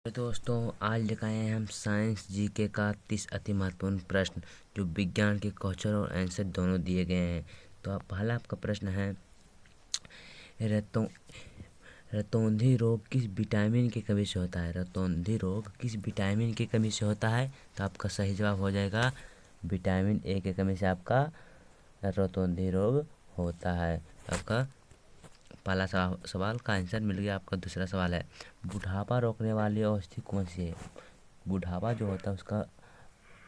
तो दोस्तों आज लेकर आए हैं हम साइंस जीके का 30 अति महत्वपूर्ण प्रश्न जो विज्ञान के क्वेश्चन और आंसर दोनों दिए गए हैं। तो पहला आपका प्रश्न है रतौ रतौंधी रोग किस विटामिन की कमी से होता है। रतौंधी रोग किस विटामिन की कमी से होता है। तो आपका सही जवाब हो जाएगा विटामिन ए की कमी से आपका रतौंधी रोग होता है। आपका पहला सवाल का आंसर मिल गया। आपका दूसरा सवाल है बुढ़ापा रोकने वाली औषधि कौन सी है। बुढ़ापा जो होता है उसका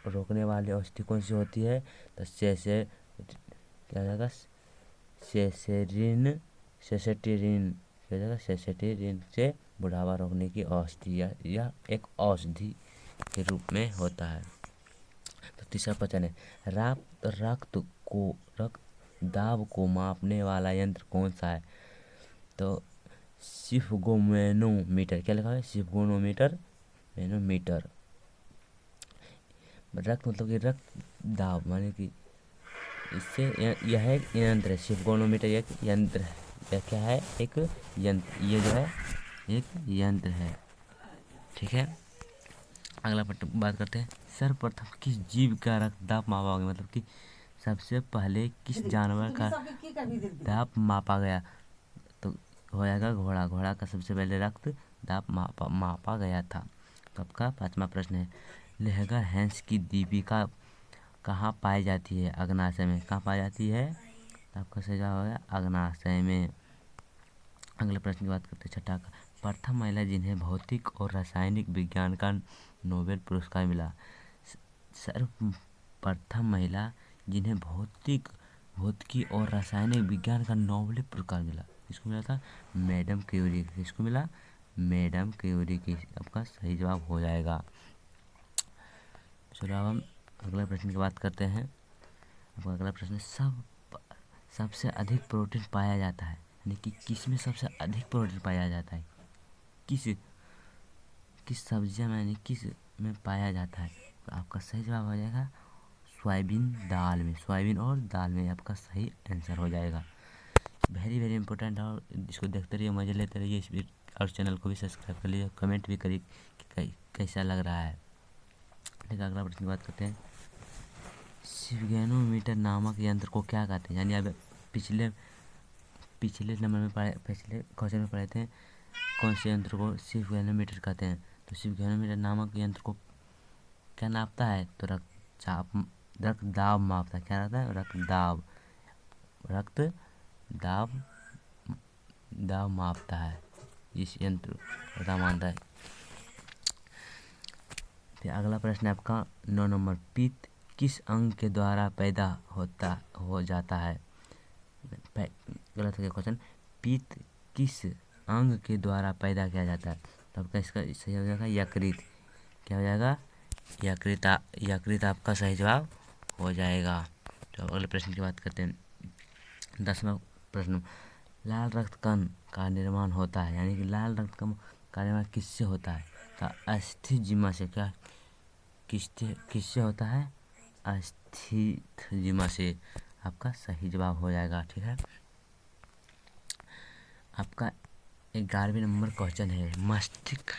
रोकने वाली औषधि कौन सी होती है। तो क्या हो जाएगा सेसेटेरिन से बुढ़ापा रोकने की औषधि यह एक औषधि के रूप में होता है। तो तीसरा क्वेश्चन है रक्त दाब को मापने वाला यंत्र कौन सा है। तो सिफगोमेनोमीटर। क्या लिखा है सिफगोनोमीटर मैनोमीटर। रक्त मतलब कि रक्त दाब माने कि इससे यह एक यंत्र है। सिफगोनोमीटर एक यंत्र है। यह क्या है एक यंत्र। ये जो है एक यंत्र है। ठीक है अगला बात करते हैं सर्वप्रथम किस जीव का रक्त दाब मापा गया। मतलब कि सबसे पहले किस जानवर का दाब मापा गया। तो हो जाएगा घोड़ा। घोड़ा का सबसे पहले रक्त दाब मापा गया था। तो आपका पांचवा प्रश्न है लेहगर हैंस की दीपिका कहाँ पाई जाती है। अग्नाशय में। कहाँ पाई जाती है। तो आपका सही जवाब होगा अग्नाशय में। अगले प्रश्न की बात करते हैं छठा का प्रथम महिला जिन्हें भौतिक और रासायनिक विज्ञान का नोबेल पुरस्कार मिला। सर्वप्रथम महिला जिन्हें भौतिकी और रासायनिक विज्ञान का नोबेल पुरस्कार मिला। किसको मिला था मैडम क्यूरी। किसको मिला मैडम क्यूरी की। आपका सही जवाब हो जाएगा। चलो अब हम अगला प्रश्न की बात करते हैं। आपका अगला प्रश्न सबसे अधिक प्रोटीन पाया जाता है यानी कि किस में सबसे अधिक प्रोटीन पाया जाता है। किस सब्जियां में यानी किस में पाया जाता है। तो आपका सही जवाब हो जाएगा सोयाबीन दाल में। सोयाबीन और दाल में आपका सही आंसर हो जाएगा। Very very important. और इसको देखते रहिए मजे लेते रहिए इस और चैनल को भी सब्सक्राइब कर लीजिए। कमेंट भी करिए कि कैसा लग रहा है। ठीक है अगला प्रश्न की बात करते हैं सिफगैनोमीटर नामक यंत्र को क्या कहते हैं। यानी अब पिछले नंबर में पिछले क्वेश्चन में पढ़े थे कौन से यंत्र को सिफगैनोमीटर कहते हैं। तो सिफगैनोमीटर नामक यंत्र को क्या नापता है। तो रक्त दाब मापता है। क्या रहता है रक्त दाब मापता है इस यंत्र का मानता है। फिर अगला प्रश्न है आपका 9 नंबर पित्त किस अंग के द्वारा पैदा हो जाता है। गलत हो गया क्वेश्चन। पित्त किस अंग के द्वारा पैदा किया जाता है। तो आपका इसका सही हो जाएगा यकृत। क्या हो जाएगा यकृत आपका सही जवाब हो जाएगा। तो अगले प्रश्न की बात करते हैं 10वां प्रश्न लाल रक्त कण का निर्माण होता है यानी कि लाल रक्त कण का निर्माण किससे होता है। तो अस्थिजिमा से। क्या किससे होता है अस्थिजिमा से। आपका सही जवाब हो जाएगा। ठीक है आपका 11वें नंबर क्वेश्चन है मस्तिष्क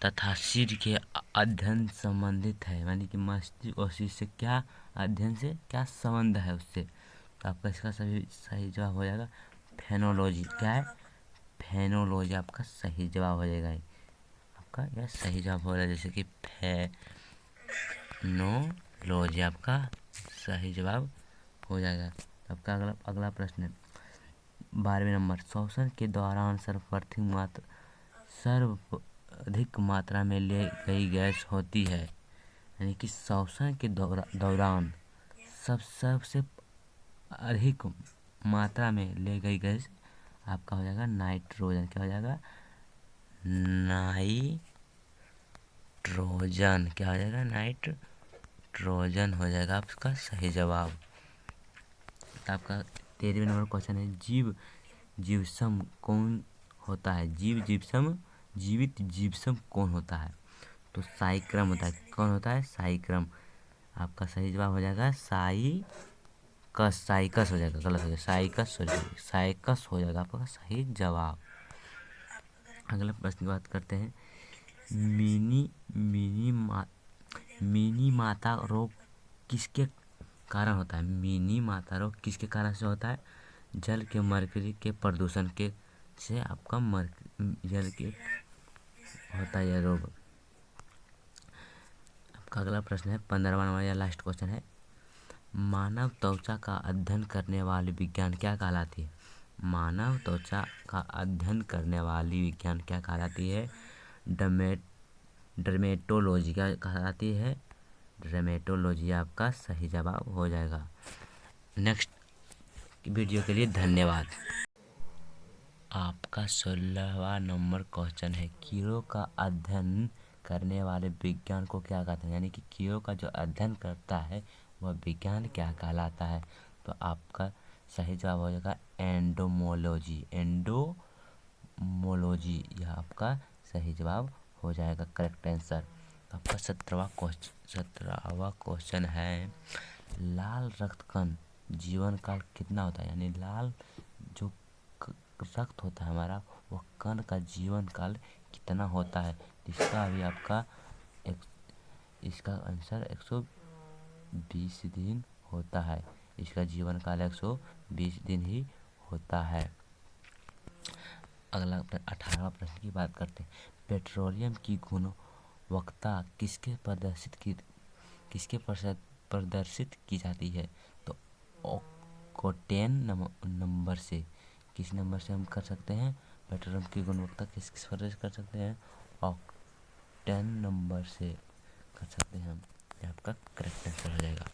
तथा सिर के अध्ययन संबंधित है यानी कि मस्तिष्क और सिर से क्या अध्ययन से क्या संबंध है उससे। तो आपका इसका सही जवाब हो जाएगा फेनोलॉजी। क्या है फेनोलॉजी आपका सही जवाब हो जाएगा। आपका यह सही जवाब हो रहा है जैसे कि फेनोलॉजी आपका सही जवाब हो जाएगा। तो आपका अगला प्रश्न है 12वें नंबर श्वसन के दौरान सर्वाधिक मात्रा में ले गई गैस होती है यानी कि श्वसन के दौरान सबसे अधिक मात्रा में ले गई गैस आपका हो जाएगा नाइट्रोजन। क्या हो जाएगा नाइट्रोजन। क्या हो जाएगा नाइट्रोजन हो जाएगा आपका सही जवाब। तो आपका 13वें नंबर क्वेश्चन है जीवाश्म कौन होता है। जीवित जीवाश्म कौन होता है। तो साइक्रम होता है। कौन होता है साइक्रम। आपका सही जवाब हो जाएगा साइकस हो जाएगा। गलत हो जाएगा साइकस हो जाएगा आपका सही जवाब। अगला प्रश्न की बात करते हैं मिनी मिनी मा मिनी माता रोग किसके कारण होता है? मिनी माता रोग किसके कारण से होता है? जल के मर्क्यूरी के प्रदूषण के से आपका जल के होता है यह रोग। आपका अगला प्रश्न है 15वां नंबर या लास्ट क्वेश्चन है, मानव त्वचा का अध्ययन करने वाली विज्ञान क्या कहलाती है? मानव त्वचा का अध्ययन करने वाली विज्ञान क्या कहलाती है? डर्मेटोलॉजी क्या कहलाती है? डर्मेटोलॉजी आपका सही जवाब हो जाएगा। नेक्स्ट वीडियो के लिए धन्यवाद। आपका 16वां नंबर क्वेश्चन है, कीड़ों का अध्ययन करने वाले विज्ञान को क्या कहते हैं? यानी कि कीड़ों का जो अध्ययन करता है वह विज्ञान क्या कहलाता है? तो आपका सही जवाब हो जाएगा एंडोमोलॉजी। एंडोमोलॉजी यह आपका सही जवाब हो जाएगा, करेक्ट आंसर। आपका 17वां क्वेश्चन है, लाल रक्त कण जीवन काल कितना होता है? यानी लाल जो रक्त होता है हमारा, वह कण का जीवन काल कितना होता है? इसका भी आपका इसका आंसर 120 दिन होता है। इसका जीवन काल 120 दिन ही होता है। अगला 18वां प्रश्न की बात करते हैं, पेट्रोलियम की गुणवत्ता किसके प्रदर्शित की जाती है? तो ऑक्टेन नंबर से, किस नंबर से हम कर सकते हैं? पेट्रोलियम की गुणवत्ता किस प्रदर्शित कर सकते हैं? ऑक्टेन नंबर से कर सकते हैं हम। ये आपका करेक्ट आंसर हो जाएगा।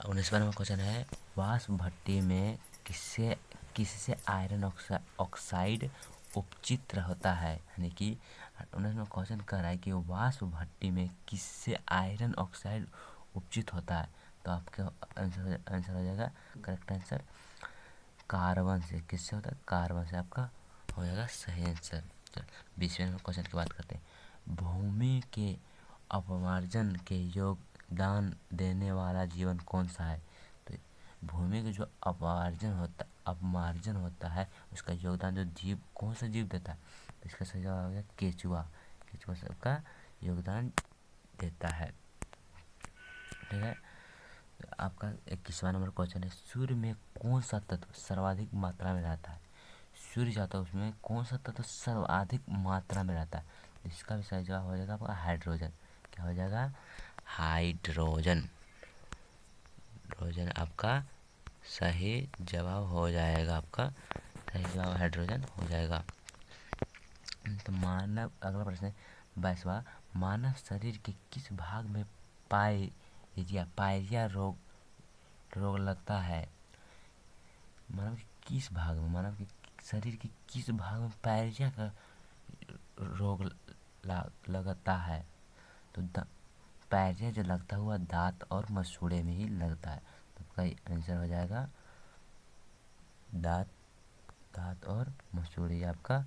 19वां नंबर क्वेश्चन है, वाष्प भट्टी में किससे आयरन ऑक्साइड उपचित होता है? यानी कि 19वां क्वेश्चन कह रहा है कि वाष्प भट्टी में किससे आयरन ऑक्साइड उपचित होता है? तो आपका आंसर हो जाएगा, करेक्ट आंसर कार्बन से। किससे होता है? कार्बन से आपका हो जाएगा सही आंसर। 20वें नंबर क्वेश्चन की बात करते हैं, भूमि के अपमार्जन के योगदान देने वाला जीवन कौन सा है? तो भूमि का जो अपमार्जन होता है उसका योगदान जो जीव, कौन सा जीव देता है? तो इसका सही जवाब हो गया केचुआ। केचुआ सबका योगदान देता है। ठीक है। आपका 21वां नंबर क्वेश्चन है, सूर्य में कौन सा तत्व सर्वाधिक मात्रा में रहता है? सूर्य जाता है उसमें कौन सा तत्व सर्वाधिक मात्रा में रहता है? इसका भी सही जवाब हो जाएगा आपका हाइड्रोजन। क्या हो जाएगा? हाइड्रोजन। हाइड्रोजन आपका सही जवाब हो जाएगा। आपका सही जवाब हाइड्रोजन हो जाएगा। तो अगला प्रश्न है 22वां, मानव शरीर के किस भाग में पायरिया रोग लगता है? मानव के शरीर के किस भाग में पायरिया का रोग लगता है? तो पायरिया जो लगता हुआ दांत और मसूड़े में ही लगता है। तो आपका आंसर हो जाएगा दांत और मसूड़े। आपका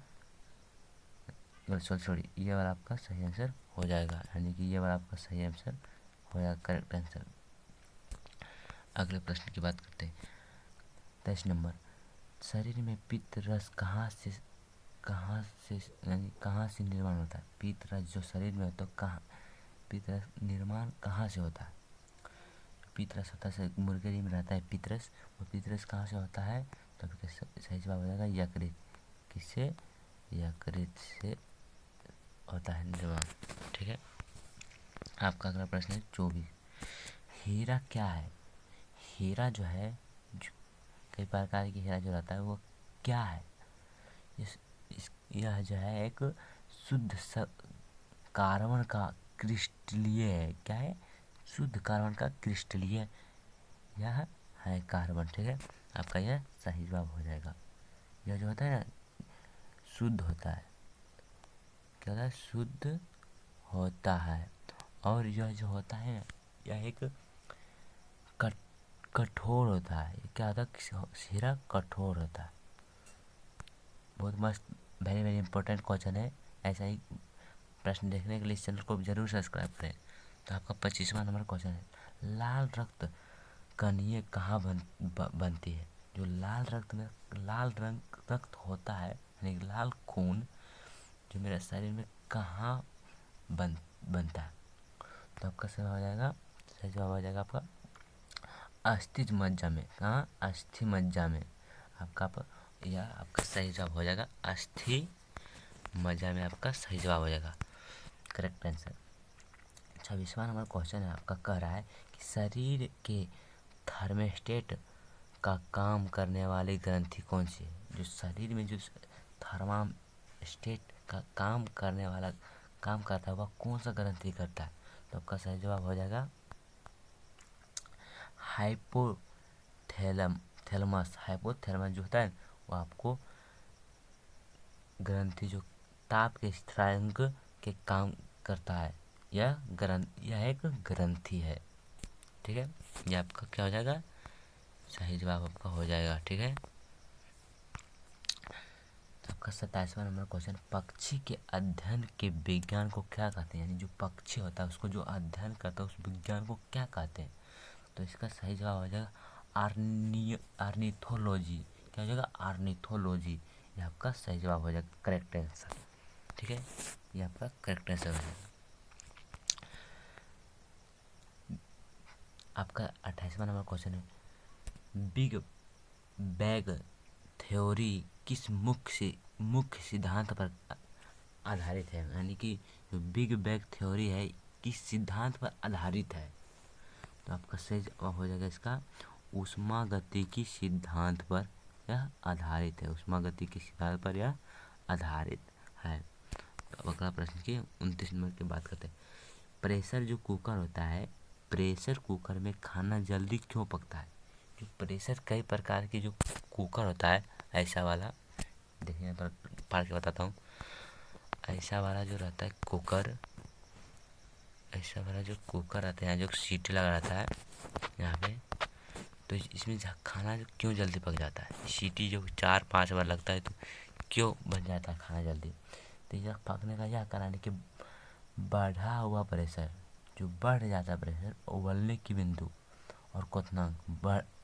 सॉरी ये वाला आपका सही आंसर हो जाएगा, यानी कि ये वाला आपका सही आंसर हो जाएगा, करेक्ट आंसर। अगले प्रश्न की बात करते हैं 23 नंबर, शरीर में पित्त रस कहाँ से निर्माण होता है? पित्त रस जो शरीर में होता है कहाँ, पित्त रस निर्माण कहाँ से होता है? पित्त रस होता है मुर्गे में रहता है पित्त रस, वो पित्त रस कहाँ से होता है? तो सही जवाब हो जाएगा यकृत। किससे? यकृत से होता है निर्माण। ठीक है। आपका अगला प्रश्न है 24, हीरा क्या है? हीरा जो है, कई प्रकार की हीरा जो रहता है वो क्या है? यह जो है एक शुद्ध कार्बन का क्रिस्टलीय है। क्या है? शुद्ध कार्बन का क्रिस्टलीय यह है कार्बन। ठीक है। आपका यह सही जवाब हो जाएगा। यह जो होता है ना शुद्ध होता है, क्या होता है? शुद्ध होता है। और यह जो होता है यह एक कठोर होता है। क्या होता है? हीरा कठोर होता है। बहुत मस्त, वेरी वेरी इंपॉर्टेंट क्वेश्चन है। ऐसा ही प्रश्न देखने के लिए इस चैनल को जरूर सब्सक्राइब करें। तो आपका 25वां नंबर क्वेश्चन है, लाल रक्त कणियाँ कहाँ बनती है? जो लाल रक्त होता है यानी कि लाल खून जो मेरे शरीर में कहाँ बनता है। तो आपका सही हो जाएगा, सही जवाब हो जाएगा आपका अस्थिज मज्जा में। कहाँ? अस्थि मज्जा में आपका या आपका सही जवाब हो जाएगा अस्थि मज्जा में, आपका सही जवाब हो जाएगा करेक्ट आंसर। 26वां नंबर क्वेश्चन है आपका, कह रहा है कि शरीर के थर्मोस्टेट का काम करने वाली ग्रंथि कौन सी है। जो शरीर में जो थर्मोस्टेट का काम करने वाला काम करता है वह कौन सा ग्रंथि करता है। तो आपका सही जवाब हो जाएगा हाइपोथैलेमस। हाइपोथैलेमस जो होता है वो आपको ग्रंथि जो ताप के स्थिरांक के काम करता है, यह एक ग्रंथि है। ठीक है, यह आपका क्या हो जाएगा, सही जवाब आपका हो जाएगा। ठीक है, तो आपका 27वां नंबर क्वेश्चन, पक्षी के अध्ययन के विज्ञान को क्या कहते हैं। यानी जो पक्षी होता है उसको जो अध्ययन करता है उस विज्ञान को क्या कहते हैं। तो इसका सही जवाब हो जाएगा आर्निथोलॉजी। क्या हो जाएगा, आर्निथोलॉजी। ये आपका सही जवाब हो जाएगा करेक्ट आंसर। ठीक है, ये आपका करेक्ट आंसर हो जाएगा। आपका 28वां नंबर क्वेश्चन है, बिग बैग थ्योरी किस मुख्य सिद्धांत पर आधारित है। यानी कि जो बिग बैग थ्योरी है किस सिद्धांत पर आधारित है। तो आपका सही जवाब हो जाएगा इसका ऊष्मागतिकी सिद्धांत पर यह आधारित है। ऊष्मागतिकी सिद्धांत पर यह आधारित है। तो अब अगला प्रश्न की 29 नंबर की बात करते हैं। प्रेशर जो कुकर होता है, प्रेशर कुकर में खाना जल्दी क्यों पकता है। जो प्रेशर कई प्रकार की जो कुकर होता है, ऐसा वाला देखिए तो पढ़ के बताता हूँ। ऐसा वाला जो रहता है कुकर, ऐसा वाला जो कुकर आता है जो सीटी लगा रहता है यहाँ पे, तो इसमें खाना जो क्यों जल्दी पक जाता है। सीटी जो 4-5 बार लगता है तो क्यों बन जाता है खाना जल्दी। तो यह पकने का यह कारण है कि बढ़ा हुआ प्रेशर, जो बढ़ जाता है प्रेशर उबलने की बिंदु और क्वथनांक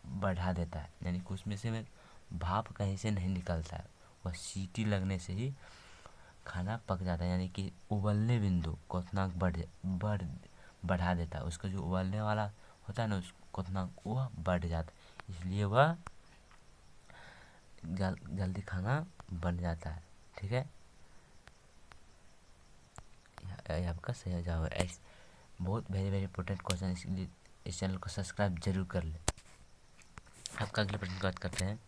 बढ़ा देता है। यानी कि उसमें से भाप कहीं से नहीं निकलता है, वह सीटी लगने से ही खाना पक जाता है। यानी कि उबलने बिंदु क्वथनांक बढ़ा देता है। उसका जो उबलने वाला होता है ना उस क्वथनांक वह बढ़ जाता है, इसलिए वह जल्दी खाना बन जाता है। ठीक है, यह आपका सही जवाब है। बहुत वेरी इंपॉर्टेंट क्वेश्चन, इसलिए इस चैनल को सब्सक्राइब जरूर कर ले। आपका अगले प्रश्न की बात करते हैं।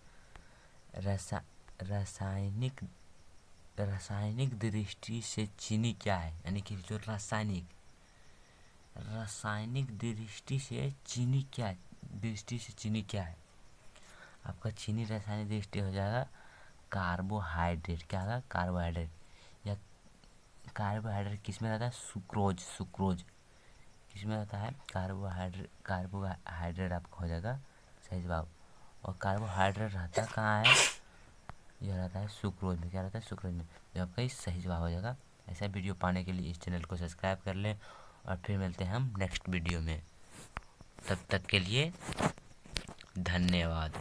रासायनिक दृष्टि से चीनी क्या है। यानी कि जो रासायनिक दृष्टि से चीनी क्या है। आपका चीनी रासायनिक दृष्टि हो जाएगा कार्बोहाइड्रेट। क्या होगा, कार्बोहाइड्रेट। या कार्बोहाइड्रेट किस में रहता है, सुक्रोज किस में रहता है, कार्बोहाइड्रेट आपका हो जाएगा सही जवाब। और कार्बोहाइड्रेट रहता कहाँ है, यह रहता है सुक्रोज में। क्या रहता है, सुक्रोज में। जो आपका सही जवाब हो जाएगा। ऐसा वीडियो पाने के लिए इस चैनल को सब्सक्राइब कर लें और फिर मिलते हैं हम नेक्स्ट वीडियो में। तब तक के लिए धन्यवाद।